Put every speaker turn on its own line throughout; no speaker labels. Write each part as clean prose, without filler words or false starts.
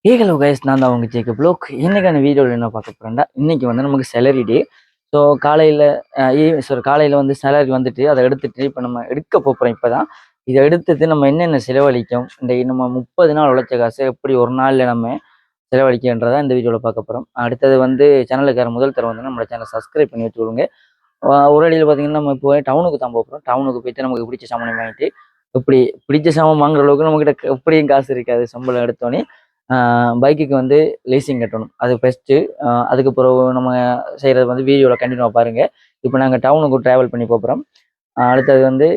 Hello guys, நான் தான் அவங்க ஜேக்கு ப்ளோக். இன்னைக்கான வீடியோவில் என்ன பார்க்க போகிறேன்டா, இன்னைக்கு வந்து நமக்கு சேலரி டே. ஸோ காலையில் வந்து சேலரி வந்துட்டு அதை எடுத்துட்டு இப்போ நம்ம எடுக்க போகிறோம். இப்போ தான் இதை எடுத்துட்டு நம்ம என்னென்ன செலவழிக்கும், இந்த நம்ம 30 நாள் உழைச்ச காசை எப்படி ஒரு நாளில் நம்ம செலவழிக்கின்றதான் இந்த வீடியோவில் பார்க்க போகிறோம். அடுத்தது வந்து சேனலுக்கார முதல் தர வந்து நம்மளோட சேனல் சப்ஸ்கிரைப் பண்ணி வச்சுக்கோங்க. ஒரு அடியில் பார்த்தீங்கன்னா நம்ம இப்போ டவுனுக்கு தான் போகிறோம். டவுனுக்கு போயிட்டு நமக்கு பிடிச்ச சாமான் வாங்கிட்டு, இப்படி பிடிச்ச சாமான் வாங்குற அளவுக்கு நம்மக்கிட்ட எப்படியும் காசு இருக்காது. சம்பளம் எடுத்தோன்னே பைக்குக்கு வந்து லீசிங் கட்டணும், அது பெஸ்ட்டு. அதுக்கப்புறம் நம்ம செய்கிறது வந்து வீடியோவில் கண்டினியூவாக பாருங்கள். இப்போ நாங்கள் டவுனுக்கு ட்ராவல் பண்ணி போகிறோம். அடுத்தது வந்து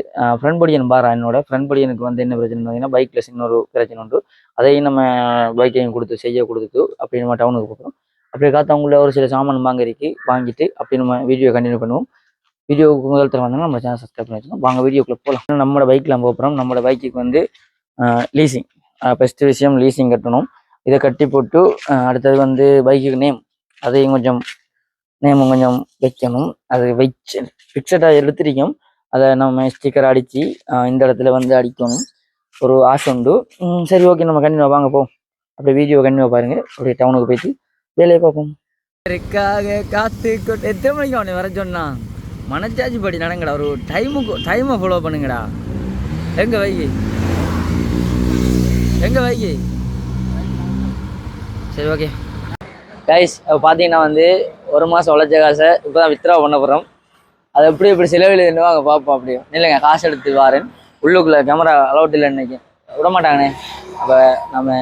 ஃப்ரெண்ட் பொடியன் என்னோட ஃப்ரெண்ட் பொடியனுக்கு வந்து என்ன பிரச்சனை பார்த்தீங்கன்னா, பைக்கில் இன்னொரு பிரச்சனை உண்டு. அதையும் நம்ம பைக்கையும் கொடுத்துட்டு அப்படி நம்ம டவுனுக்கு போகிறோம். அப்படியே காத்தவங்கள ஒரு சில சாமான் வாங்கிட்டு அப்படி நம்ம வீடியோ கண்டினியூ பண்ணுவோம். வீடியோவுக்கு முதல் தர வந்தாங்கன்னா நம்ம சேனல் சப்ஸ்கிரைப் பண்ணி வச்சுக்கோங்க. வாங்க வீடியோக்குள்ளே போகலாம். நம்மளோட பைக்கில் போகிறோம். நம்மளோட பைக்குக்கு வந்து லீசிங், பெஸ்ட்டு விஷயம் லீசிங் கட்டணும். இதை கட்டி போட்டு அடுத்தது வந்து பைக்குக்கு அதையும் கொஞ்சம் வைக்கணும். அது ஃபிக்ஸடாக எடுத்துருக்கோம். அதை நம்ம ஸ்டிக்கர் அடித்து இந்த இடத்துல வந்து அடிக்கணும், ஒரு ஆசை உண்டு. சரி, ஓகே, நம்ம கண்டினியூவாக வாங்க போவோம். அப்படியே வீடியோ கண்டினியூவாக பாருங்கள். அப்படியே டவுனுக்கு போயிட்டு வேலையை பார்ப்போம். காத்து எத்தனை மணிக்கு அவனை வர சொன்னா மனச்சாட்சி படி நடங்கடா. ஒரு டைமை ஃபாலோ பண்ணுங்கடா. எங்க வைகி சரி, ஓகே கைஸ். பார்த்தீங்கன்னா வந்து ஒரு மாதம் உழைச்ச காசை இப்போ தான் வித்ட்ரா பண்ண போகிறோம். அதை எப்படி செலவில் வாங்க பார்ப்போம். அப்படியே இல்லைங்க, காசு எடுத்து வாரேன். உள்ளுக்குள்ளே கேமரா அலௌட் இல்லை, இன்னைக்கு விட மாட்டாங்கண்ணே. அப்போ நம்ம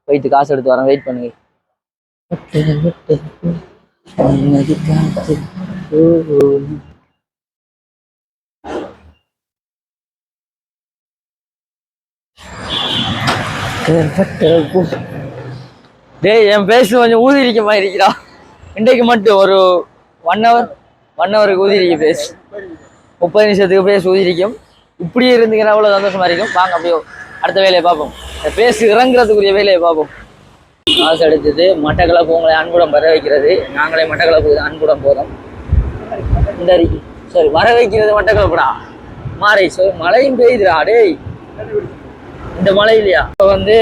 போயிட்டு காசு எடுத்து வரோம், வெயிட் பண்ணுங்க. டேய், என் பேசு கொஞ்சம் ஊதிரிக்க மாதிரி இருக்கிறா. இன்றைக்கு மட்டும் ஒரு 1 ஹவருக்கு ஊதிரிக்க பேசு. 30 நிமிஷத்துக்கு பேச ஊதிரிக்கும். இப்படியே இருந்தீங்கன்னா அவ்வளோ சந்தோஷமா இருக்கும். வாங்க அப்படியே அடுத்த வேலையை பார்ப்போம். பேசு இறங்குறதுக்குரிய வேலையை பார்ப்போம். காசு எடுத்தது மட்டக்களப்பு உங்களை அன்புடன் வர வைக்கிறது. நாங்களே மட்டக்களப்புக்கு அன்புடன் போதும். இந்த சரி, வர வைக்கிறது மட்டக்களப்புடா மாறை. சரி, மழையும் பெய்யுதுடா. டேய், இந்த மழை இல்லையா இப்போ வந்து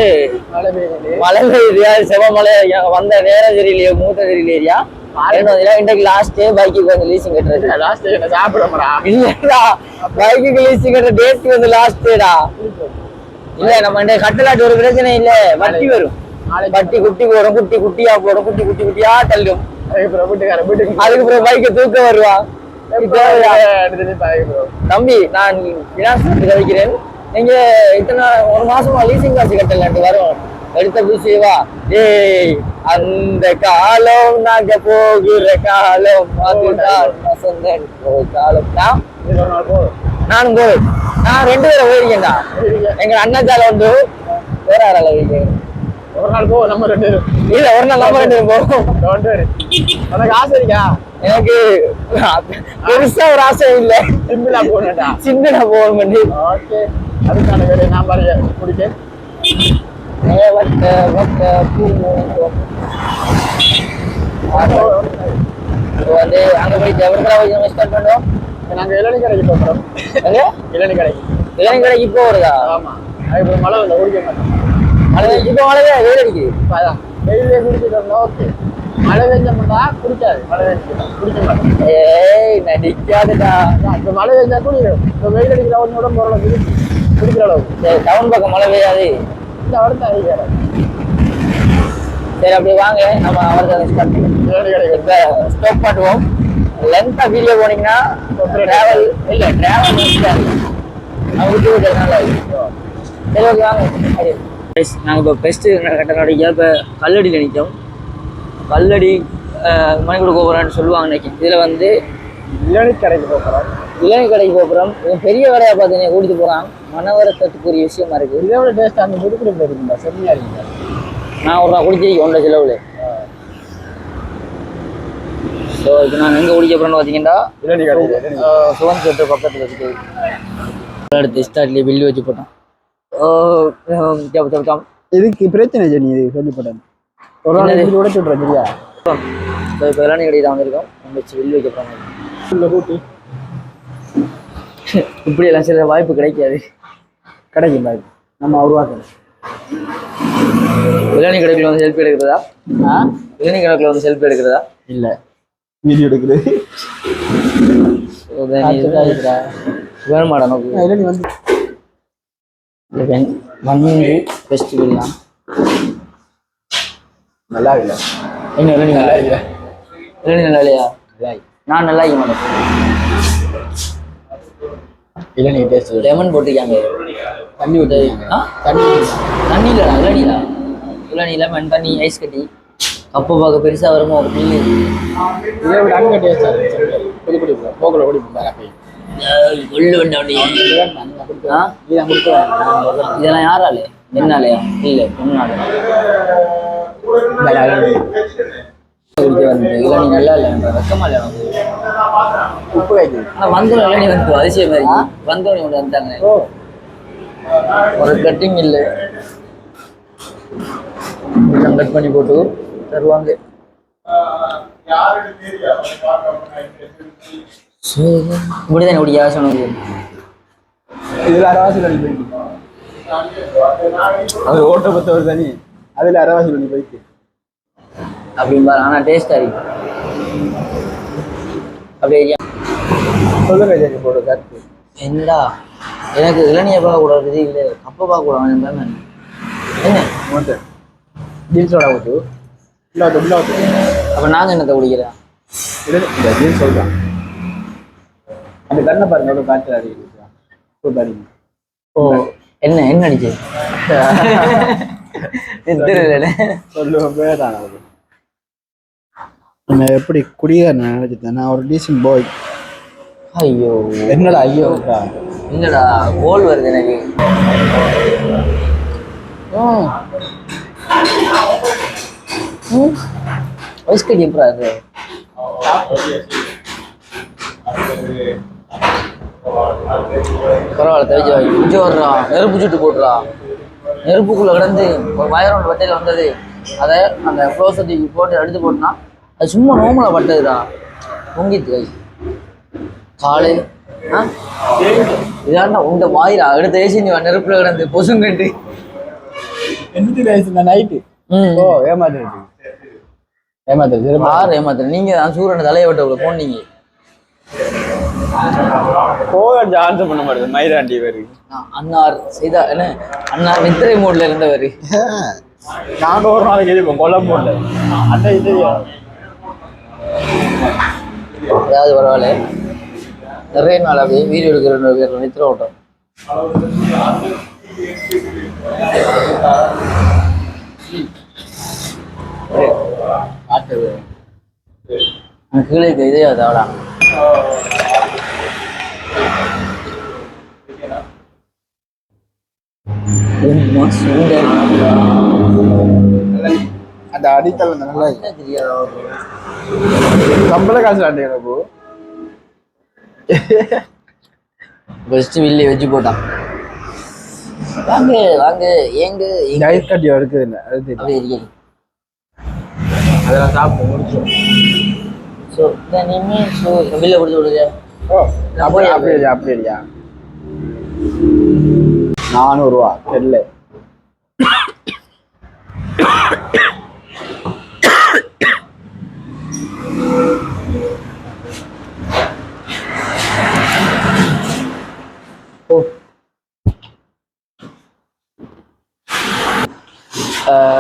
மழை பெய்யுது. செவ மழை வந்த நேரம் தெரியலையா, மூத்த தெரியலையா. இன்றைக்கு லாஸ்ட் பைக்குக்கு வந்து லீசிங் கட்டுறது. இல்லடா, பைக்குக்கு லீசிங் கட்டுற டேட் வந்து லாஸ்ட் டேடா. இல்ல, நம்ம இந்த கட்டலாட்டு ஒரு பிரச்சனை இல்ல, வட்டி வரும். வட்டி குட்டி போடும், குட்டியா போடும், குட்டியா தள்ளும். அதுக்கு பைக்கை தூக்க வருவான். தம்பி, நான் வினாசத்துக்கு வைக்கிறேன். நீங்க இத்தனை ஒரு மாசமா லீசிங் காசு கட்டலான்ட்டு வரும். எடுத்த புதுசுவா. ஏய், அந்த காலம் நாங்க போகிற காலம், அதுதான் வசந்தன் காலம். நானும் போய் நான் 2 பேரை போயிருக்கேன்டா. எங்க அண்ணாச்சால வந்து வேற ஆளால ஒரு நாள் போ. நம்ம 2 பேரும் இல்ல, ஒரு நாள் நம்ம 2 பேரும் போவோம். உனக்கு ஆசை இருக்கா? எனக்கு பெருசா ஒரு ஆசை இல்ல. சிம்பிளா போகணும். ஓகே, அதுக்கான வேலையை நான் பாருங்க குடிக்க. வந்து அங்க போயிட்டு எவ்வளோ ஸ்டார்ட் பண்ணுவோம். நாங்க இளநீ கடைக்கு போகிறோம். இளநீ கடைக்கு போகிறதா? ஆமா, அதுக்கு மழை இல்லை, குடிக்க மாட்டோம். மழை இப்போ மழையே வெயில் அடிக்குது. அதான் வெயிலே குடிச்சிட்டோம்னா ஓகே. மழை பெஞ்சோம்னா குடிக்காது, மழை பெஞ்சா குடிக்க மாட்டோம். ஏய், நடிக்காதுடா. இப்போ மழை பெஞ்சா குடிக்கிறோம். இப்போ வெயில் அடிக்கிற உடம்பு ஓரளவுக்கு குடிக்கிற அளவுக்கு. டவுன் பக்கம் மழை பெய்யாது, இந்த வருடம் அதிகார. சரி, அப்படி வாங்க, நம்ம அவருக்கு ஸ்டாப் பண்ணுவோம். லென்த்தா வீடியோ போனீங்கன்னா டிராவல் இல்லை, டிராவல் அவங்க விட்டுனால. சரி, ஓகே, வாங்க. நாங்கள் இப்போ பெஸ்ட்டு கட்டணடிக்கா இப்போ கல்லடியில் நிற்கும். கல்லடி மணிக்கூட கோபுரம்னு சொல்லுவாங்க. இன்னைக்கு இதில் வந்து இளநீ கடைக்கு போகிறோம். பெரிய வேலையாக பார்த்தீங்கன்னா கூட்டிட்டு போகிறான். மனவரத்துக்குரிய விஷயமா இருக்குது. இதை விட டேஸ்ட் அந்த முடுக்கிற போயிருக்குங்களா, செம்மையாக இருக்குங்க. நான் ஒரு நாள் குடிச்சிருக்கேன், 1 செலவில். ஸோ இப்போ நான் எங்கே குடிக்க போகிறேன்னு பார்த்தீங்கன்னா சுவன் செட்டு பக்கத்தில் இருக்குது. அடுத்து ஸ்டார்ட்லேயே பில்லு வச்சு போட்டோம்.
இதுக்கு பிரச்சனை நீ சொல்லப்பட்டது ஒரு நாள் உடைச்சு விட்றேன். சரியா?
இப்போ இளநீ கடைக்கு தான் வந்திருக்கோம். வச்சு வெளியே வைக்க போகிறாங்க. இப்படி எல்லாம் சில வாய்ப்பு கிடைக்காது.
கிடைக்கும், நம்ம உருவாக்கணும்.
இளநீ கடைக்குள்ள வந்து செல்ஃபி எடுக்கிறதா? இளநீ கடைக்குள்ள வந்து செல்ஃபி எடுக்கிறதா?
இல்ல வீடியோ எடுக்கிறது.
வேணுமாடா நமக்கு?
இளநீ வந்து
வந்து ஃபெஸ்டிவல்லாம்
நல்லா இல்லை.
என்ன இளநீ நல்லா
இல்லை.
இளநீ நல்லா இல்லையா? நான் நல்லா இருக்க மாட்டேன்.
இளநீ டேஸ்ட்
லெமன் போட்டிருக்காங்க.
தண்ணி ஊற்றி
தண்ணி இல்லைடா, இளநீடா. இளநீ லெமன் தண்ணி ஐஸ் கட்டி கப்பு பார்க்க பெருசாக வருமோ ஒரு பில்லு.
இதை விட அங்கே டேஸ்டாக இருக்கு. புது குடிப்போம் போக்கில் குடிப்போம்.
இதெல்லாம் யாராலே? என்னாலையா? இல்லை பொண்ணால. வந்து இளநீ நல்லா இல்லை, வெக்கமா இல்லை எனக்கு.
உப்பு காய்க்குது.
ஆனால் வந்தோம் இளநீ வந்து அதிசயம் மாதிரி வந்தோடனே ஒன்று வந்தாங்க. ஒரு கட்டிங் இல்லை, கட் பண்ணி போட்டு தருவாங்க. இப்படிதான் இப்படி யார் சொன்னது?
இதில் அரைவாசி பண்ணி போயிட்டு அது ஓட்ட பத்த ஒரு தனி, அதில் அரைவாசி பண்ணி போயிட்டு
அப்படின்பா. ஆனால் டேஸ்டாக இருக்கு. அப்படியே
சொல்லுங்க ஜெனி போட கருத்து.
என்னடா எனக்கு இளநியை பார்க்க கூடாது, இது இல்லை கப்பை பார்க்க கூடாது. என்ன
மோட்டர் ஜீன்ஸோட ஊற்று இல்லை உள்ள ஊற்று.
அப்போ நாங்கள் என்னத்தை குடிக்கிறேன்?
இல்லை ஜீன்ஸ் சொல்கிறான். அந்த கண்ணை பாருங்க எவ்வளோ காற்று அறிவிக்கிறேன்.
ஓ என்ன என்ன அடிச்சு தெரியல
சொல்லுவேன் பேரான. நான் எப்படி குடிகாரன் நினைச்சிட்டேன். நான் ஒரு டீசன்ட் பாய்.
ஐயோ
என்னடா ஐயோ
இல்லடா கோல் வருது எனக்கு. ஐஸ் கட்டி எப்படா அது? பரவாயில்ல தவிச்சு வாங்கி குடிச்சு வர்றா. நெருப்பு சுட்டு போட்டுறா. நெருப்புக்குள்ள கிடந்து ஒரு வயரோட வட்டையில் வந்தது. அதை அந்த க்ளோஸை தூக்கி போட்டு எடுத்து போட்டுனா அது சும்மா நோமலை பட்டதுடா. பொங்கித்து கை காலு. இதாண்டா உண்ட வாயிரா எடுத்து ஏசி நீ நெருப்புல கிடந்து பொசுங்கட்டு
நைட்டு. ஓ ஏமாத்துறது ஏமாத்துறது
யார் ஏமாத்துற? நீங்க தான் சூரியனை தலையை விட்ட போனீங்க.
கோவில் ஆன்சர் பண்ண மாட்டேது மயிராண்டி பேரு.
அன்னார் செய்தா என்ன? அன்னார் நித்திரை மூட்ல இருந்தவர்.
நாங்க ஒரு நாளைக்கு இருப்போம் கொல்லம் போடல அந்த இது.
அதாவது பரவாயில்ல, நிறைய நாள் அப்படியே வீடியோ எடுக்கிற பேர் நித்திர ஓட்டம். கீழே இதே அதாவடா.
அந்த அடித்தல் நல்லா கம்பள காசு ஆட்டேன்.
பெஸ்ட் வில்லி வச்சு போட்டான். வாங்க வாங்க ஏங்க
ஐஸ் கட்டி எடுக்குது இல்லை அது
அப்படியே
அதெல்லாம் சாப்பிட்டு முடிச்சோம்.
ஸோ இனிமே ஸோ பில்லை கொடுத்து விடுங்க.
ஓ அப்படியே அப்படியா அப்படியா 400 ரூபா தெரியல.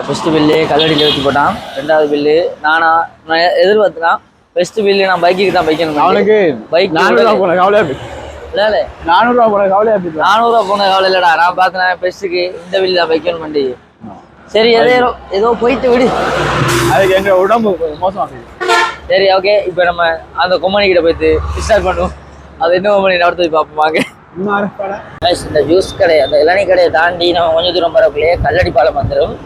ஃபஸ்ட்டு பில்லு கல்லடியில் வச்சு போட்டான். 2வது பில்லு நான் எதிர்பார்த்துனா ஃபஸ்ட்டு பில்லு நான் பைக்குக்கு தான் வைக்கணும்.
அவனுக்கு
பைக்
400 ரூபா போன கவலையா
இல்லை
400 ரூபா போன கவலையா
400 ரூபா போன கவலை இல்லைடா. நான் பார்த்தேன் ஃபஸ்ட்டுக்கு இந்த பில்லு தான் வைக்கணும் பண்ணி. சரி ஏதோ போயிட்டு விடு.
அதுக்கு எங்க உடம்பு மோசம்.
சரி ஓகே, இப்போ நம்ம அந்த கொம்பனிக்கிட்ட போயிட்டு ஸ்டார்ட் பண்ணுவோம். அது என்ன கொம்பனி நடத்து போய் பார்ப்போமாங்க. இந்த ஜூஸ் கடை அந்த இளநீ கடையை தாண்டி நம்ம கொஞ்சம் தூரம் பரப்புலையே கல்லடி பாலம் வந்துடும்.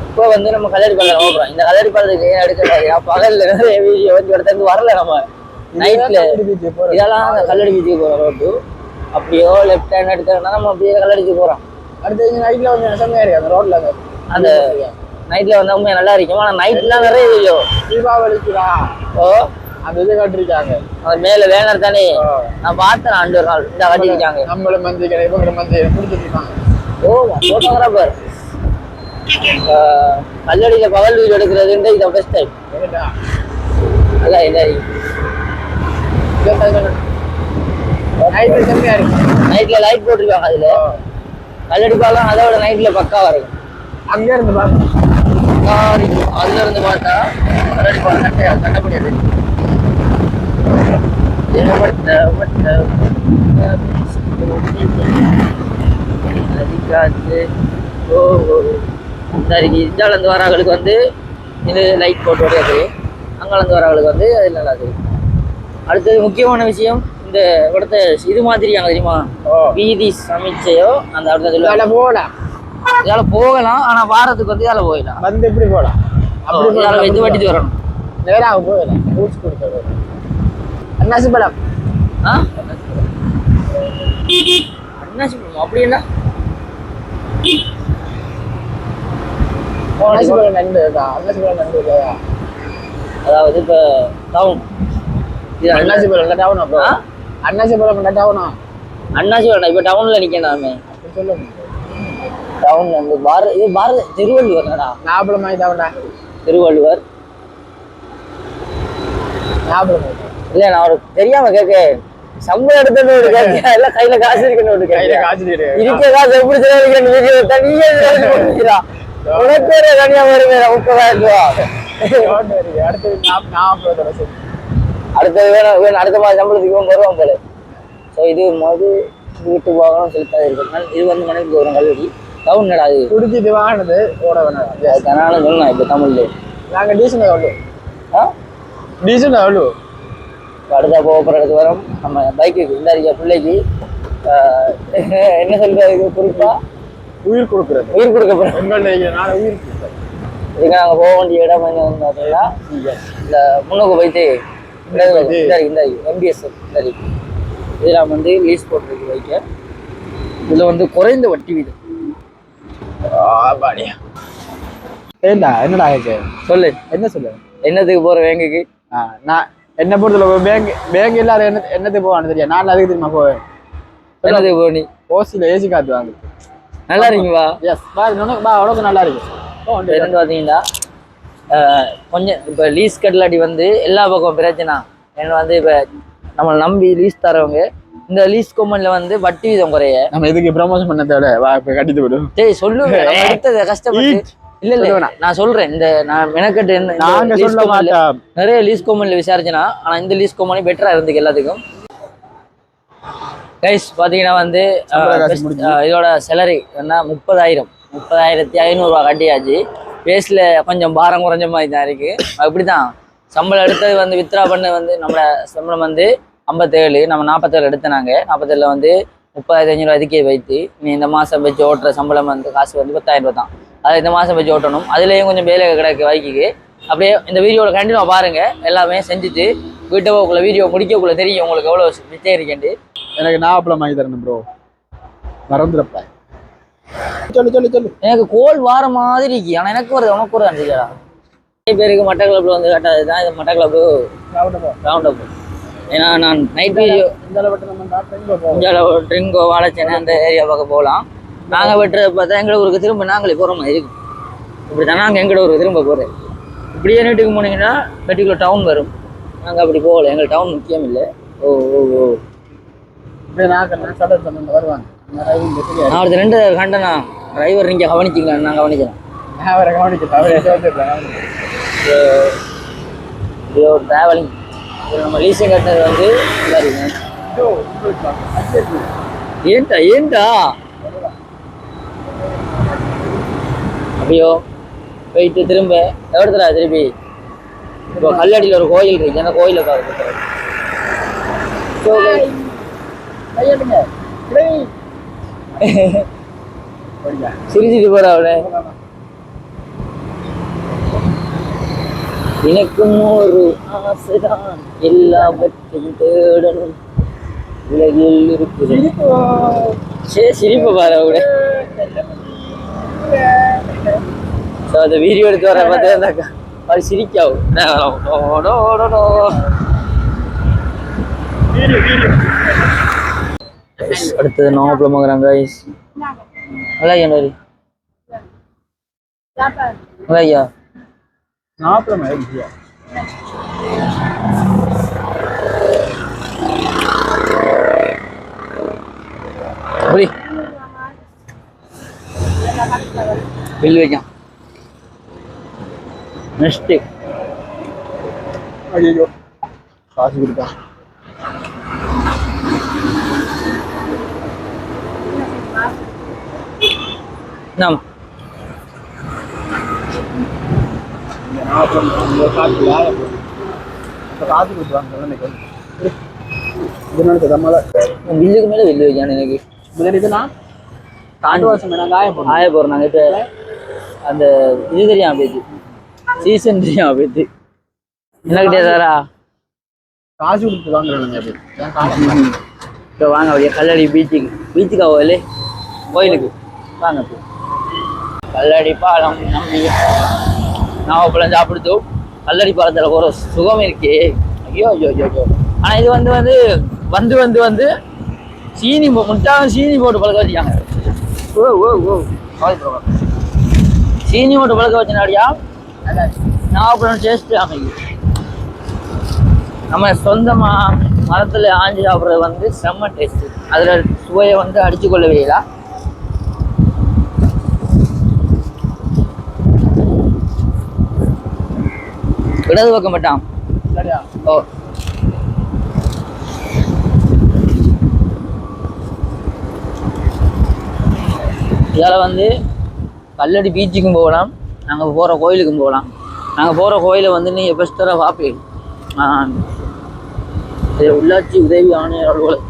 இப்போ வந்து நம்ம கல்லடி பாலம் ஓடுறோம். இந்த கல்லடி பாலத்துக்கு ஏன் எடுக்க பகல்ல நிறைய வீடியோ வந்து இடத்துல வரல. நம்ம நைட்ல இதெல்லாம் அந்த கல்லடி பீச்சுக்கு போகிறோம். ரோட்டு அப்படியோ லெஃப்ட் ஹேண்ட் எடுத்தோம்னா நம்ம அப்படியே கல்லடிக்கு போகிறோம்.
அடுத்து நைட்ல கொஞ்சம் செம்மையா இருக்கு அந்த ரோட்ல.
அந்த நைட்ல வந்தா உண்மையா நல்லா இருக்கும். ஆனால் நைட்லாம் நிறைய வீடியோ
தீபாவளிக்குடா. ஓ அந்த இது கட்டிருக்காங்க
அது மேல வேனர் தானே. நான் பார்த்தேன் 2 நாள் இந்த கட்டிருக்காங்க.
நம்மள மந்தி கடை இவங்க மந்தி பிடிச்சிருக்காங்க.
ஓ போட்டோகிராஃபர் கல்லடியில பகல் வீடு எடுக்கிறதுன்ற இதை ஃபர்ஸ்ட் டைம். அதான் என்ன நைட்ல லைட் போட்டிருக்காங்க அதுல. கல்லடி பாலம் அதோட நைட்ல பக்காவா இருக்கும்.
அங்க இருந்து பாருங்க,
அதுல இருந்து பார்த்தா கல்லடி பாலம் கட்ட முடியாது. இருந்து வரவங்களுக்கு வந்து இது லைட் போட்டு வரையாது, அங்கிருந்து வரவங்களுக்கு வந்து அது நல்லா இருக்கு. அடுத்தது முக்கியமான விஷயம், இந்த இடத்த இது மாதிரி அங்க தெரியுமா வீதி சமைச்சையோ அந்த இடத்துல
போகலாம்.
இதால போகலாம், ஆனா வாரத்துக்கு வந்து இதால போயிடலாம்.
வந்து எப்படி போகலாம்,
அப்படி இது வட்டிட்டு வரணும்.
நேராக போகலாம். ஊசி கொடுத்தது அன்னாசி பழம்.
அன்னாசி பழம் அப்படி என்ன?
அன்னாசி பழம் நண்டு தான். அன்னாசி பழம் நண்டு இல்லையா?
அதாவது இப்ப டவுன்
அன்னாசி பழம் டவுன். அப்போ அன்னாசி பழம் டவுனா? அன்னாசி பழம்
இப்ப டவுன்ல நிக்கணுமே
சொல்லுங்க.
டவுன் வந்து இது பாரத திருவள்ளுவர்
ஞாபகம் டவுனா?
திருவள்ளுவர்
ஞாபகம்
இல்ல, நான் ஒரு தெரியாம கேட்க சம்பளம் எடுத்து ஒரு கேட்க எல்லாம் கையில காசு இருக்குன்னு ஒரு
கையில காசு
இருக்க காசு எப்படி தெரியாது தனியா உனக்கு தனியா வருமே 30,000 ரூபா. அடுத்தது வேணும் அடுத்த மாதம் சம்பளத்துக்கு வருவான் போல. ஸோ இது மது வீட்டு வாகனம் செலுத்தாது இருக்கு. இது வந்து மனைவிக்கு வரும் கல்லூரி டவுன் அது
குடிச்சிட்டு வாங்கினது ஓட வேணாம்.
அதனால சொல்லலாம் இப்போ தமிழ்ல
நாங்கள் டீசல் எவ்வளோ? டீசல் எவ்வளோ?
அடுத்த போகிற இடத்துக்கு வரோம். நம்ம பைக்குக்கு இந்த பிள்ளைக்கு என்ன சொல்றது, குறிப்பா
உயிர் கொடுக்குறது.
உயிர் கொடுக்க போகிறோம்.
எங்கள்னால உயிர் கொடுக்குறது.
இதுக்கு நாங்கள் போக வேண்டிய இடம் வந்து பார்த்தீங்கன்னா இந்த முன்னுக்கு போயிட்டு இந்த MBS இதெல்லாம் வந்து லீஸ் போட்டுருக்கு பைக்கை. இதில் வந்து குறைந்த வட்டி வீதம்.
ஏண்டா என்னடா ஆயிடுச்சு
சொல்லு,
என்ன சொல்லு.
என்னத்துக்கு போகிற பேங்குக்கு?
நான் என்ன பொறுத்தல பேங்க் எல்லாரும் என்னத்துக்கு போவான்னு தெரியா? நான் அதுக்கு தெரியுமா போவேன்.
என்னத்துக்கு போ? நீ
ஓசியில் ஏசி காத்து வாங்க.
நல்லா இருக்கீங்களா?
எஸ் பா உனக்கு நல்லா இருக்கு.
என்னன்னு பார்த்தீங்கன்னா கொஞ்சம் இப்போ லீஸ் கட்டலாட்டி வந்து எல்லா பக்கம் பிரச்சனை. என்ன வந்து இப்போ நம்மளை நம்பி லீஸ் தரவங்க இந்த லீஸ் கம்பெனியில் வந்து வட்டி வீதம் குறைய நம்ம
எதுக்கு ப்ரமோஷன் பண்ண தேவை? வா இப்போ கட்டிட்டு விடும்.
சரி சொல்லுங்க, எடுத்ததை கஷ்டப்பட்டு இல்ல நான் சொல்றேன். இந்த நான் மெனக்கட்டு நிறைய லீஸ் கம்பெனில விசாரிச்சேன்னா, ஆனா இந்த லீஸ் கம்பெனி பெட்டரா இருந்துக்கு எல்லாத்துக்கும். கைஸ் பாத்தீங்கன்னா வந்து இதோட சேலரி என்ன 30,500 ரூபா கட்டியாச்சு. பேஸ்ல கொஞ்சம் பாரம் குறைஞ்ச மாதிரி தான் இருக்கு. அப்படிதான் சம்பளம் எடுத்தது வந்து வித்ரா பண்ண வந்து நம்மளோட சம்பளம் வந்து 57, நம்ம 47 எடுத்தனாங்க. 47ல வந்து 30,500 ரூபா இதுக்கே வைத்து நீ இந்த மாசம் வச்சு ஓட்டுற சம்பளம் வந்து காசு வந்து 10,000 ரூபா தான். அது இந்த மாதம் வச்சு ஓட்டணும். அதுலேயும் கொஞ்சம் வேலை கிடக்கு வைக்கிக்கு. அப்படியே இந்த வீடியோவில் கண்டினியூ பாருங்க. எல்லாமே செஞ்சுட்டு வீட்டை போக்குள்ள வீடியோ முடிக்கக்குள்ள தெரியும் உங்களுக்கு எவ்வளோ மிச்சம் இருக்கேன்ட்டு.
எனக்கு நாப்பளம் வாங்கி தரணும் ப்ரோ, மறந்துடப்ப. சொல்லு.
எனக்கு கோல் வார மாதிரி இருக்கு, ஆனால் எனக்கு வருது உனக்கு ஒரு அஞ்சுடா. நிறைய பேருக்கு மட்டக்களப்பில் வந்து கேட்டாது தான் இது மட்டக்களப்பு ரவுண்ட் அப். ஏன்னா நான் நைட் வீடியோ ட்ரிங்கோ வாழைச்சேனை அந்த ஏரியா பக்கம் போகலாம். நாங்கள் வெட்டுறத பார்த்தா எங்களை ஊருக்கு திரும்ப நாங்களே போகிற மாதிரி இருக்கும். இப்படி தான் நாங்கள் எங்களோட ஊருக்கு திரும்ப போகிறேன். இப்படியே நீட்டுக்கு போனீங்கன்னா பெட்டிக்குள்ள டவுன் வரும். நாங்கள் அப்படி போகல, எங்களுக்கு டவுன் முக்கியம் இல்லை. ஓ
வருவாங்க.
நான் ஒரு 2 கண்டனா டிரைவர் நீங்கள் கவனிச்சிங்களா? நான் கவனிக்கிறேன். ட்ராவலிங் நம்ம லீசிங் கட்டினது வந்து ஏன்டா அப்படியோ போயிட்டு திரும்ப எவ்வளோடா திருப்பி இப்போ கல்லடியில் ஒரு கோயில் இருக்கு, அந்த கோயிலை பார்க்க சிரிச்சிட்டு போற அவளை. எனக்கும் ஒரு ஆசைதான் எல்லாவற்றையும் தேடணும் உலகில் இருக்குது. சரி சிரிப்பை பாரு அவட. அந்த வீடியோ எடுத்து வர பார்த்தா அது சிரிக்காவும். அடுத்தது நோம்புல மகராங்க நல்லா ஐயா
நாற்பது ஆயிடுச்சியா
புரி பில் வைക്കാം நெக்ஸ்ட்
ஐயோ காசு கொடுத்தா
நாம்
காசு யாரை காசு கொடுத்துருவாங்க எனக்கு இதனால நம்மள
பில்லுக்கு மேலே பில்லு வைக்கான் எனக்கு
இதுனா தாண்டு வருஷம் நாங்கள்
ஆய போகிறோம் நாங்கள் இப்போ அந்த இது தெரியாம போயிடுச்சு சீசன் தெரியாம போயிடுச்சு என்னக்கிட்டே சாரா
காசு கொடுத்து வாங்குறாங்க
இப்போ வாங்க அப்படியே கல்லடி பீச்சுக்கு ஆகலே கோயிலுக்கு வாங்க இப்போ கல்லடி பாலம் நம்பி நாவப்பழம் சாப்பிடுத்தோம் கல்லடி பாலத்தில் போகிற சுகம் இருக்கே ஐயோ ஐயோ ஐயோ ஐயோ ஆனால் இது வந்து சீனி முட்டாக சீனி போட்டு பழக்க வச்சுக்காங்க ஓ ஓ ஓ சீனி போட்டு பழக்க வச்சனாடியா நாவப்பழம் டேஸ்ட்டு அமைக்கும் நம்ம சொந்தமாக மரத்தில் ஆஞ்சி சாப்பிட்றது வந்து செம்ம டேஸ்ட்டு அதில் சுவையை வந்து அடித்து கொள்ளவே இல்லை இடது பக்கம் மாட்டான்
சரியா
ஓ இதில் வந்து கல்லடி பீச்சுக்கும் போகலாம் நாங்கள் போகிற கோயிலுக்கும் போகலாம் நாங்கள் போகிற கோயிலை வந்து நீங்கள் பெஸ்டராக பார்ப்பீங்க இது உள்ளாட்சி உதவி ஆணையர் அலுவலகம்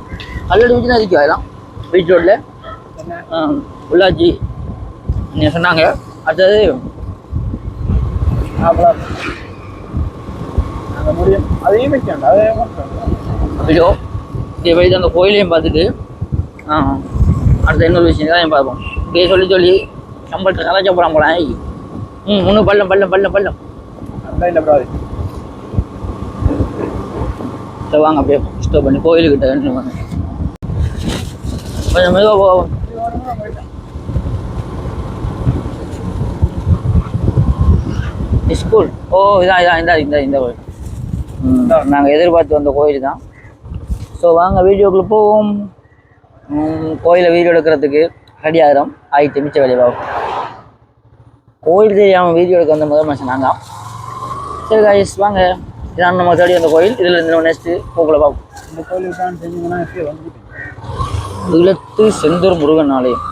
கல்லடி பீச்சு தான் இருக்கு அதெல்லாம் பீச் ரோட்டில் உள்ளாட்சி நீங்கள் சொன்னாங்க அடுத்தது
நாங்கள் முடியும் அதையும் வைக்கணும் அதே
அப்படியோ இங்கே போயிட்டு அந்த கோயிலையும் பார்த்துட்டு அடுத்த இன்னொரு விஷயம் தான் பார்ப்போம் இப்படியே சொல்லி சம்பளத்தை கலாச்சா போகலாம் போகலாம் இன்னும் பள்ளம்
அந்த இல்லை ப்ரோ
சரி வாங்க அப்படியே ஸ்டோப் பண்ணி கோயிலுக்கிட்ட வாங்க கொஞ்சம் மெதுவாக போவோம் ஸ்கூல் ஓ இதான் இந்த கோயில் நாங்கள் எதிர்பார்த்து வந்த கோயில் தான் ஸோ வாங்க வீடியோக்குள்ளே போவோம் கோயிலை வீடியோ எடுக்கிறதுக்கு ரெடி ஆகிட்டு மிச்ச வேலையை பார்ப்போம் கோயில் தெரியாமல் வீடியோ எடுக்க வந்த முதல் மனுஷன் நாங்கள் சரி காய்ஸ் வாங்க இதான் நம்ம தேடி அந்த கோயில் இதில் இருந்து நெக்ஸ்ட்டு போக்குள்ள பார்ப்போம்
இந்த கோயிலுக்கு தான் செஞ்சீங்கன்னா வந்துட்டு
இலத்து செந்தூர் முருகன் ஆலயம்